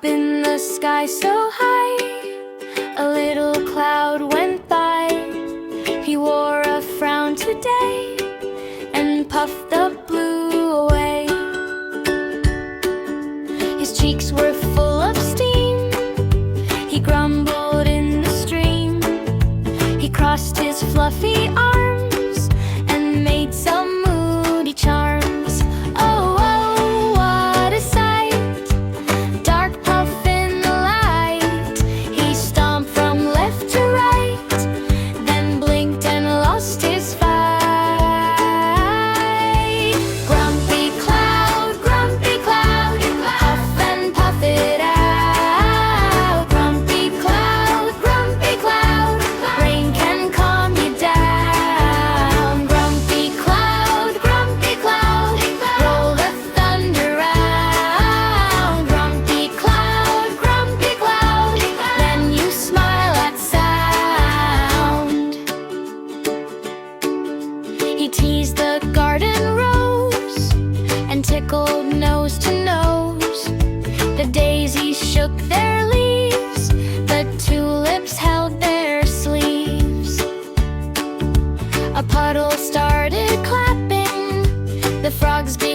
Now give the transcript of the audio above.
Up in the sky so high, a little cloud went by. He wore a frown today and puffed the blue away. His cheeks were full of steam, he grumbled in the stream. He crossed his fluffy arms and made some moody charms. Oh, oh, what a sight! Dark puff in the light. He stomped from left to right, then blinked and lost his fight. Grumpy cloud, puff and puff it out. Grumpy cloud, rain can calm you down. Grumpy cloud, roll the thunder round. Grumpy cloud, then you smile at sound. He teased the garden rose and tickled nose to nose. The daisies shook their leaves, the tulips held their sleeves. A puddle started clapping, the frogs began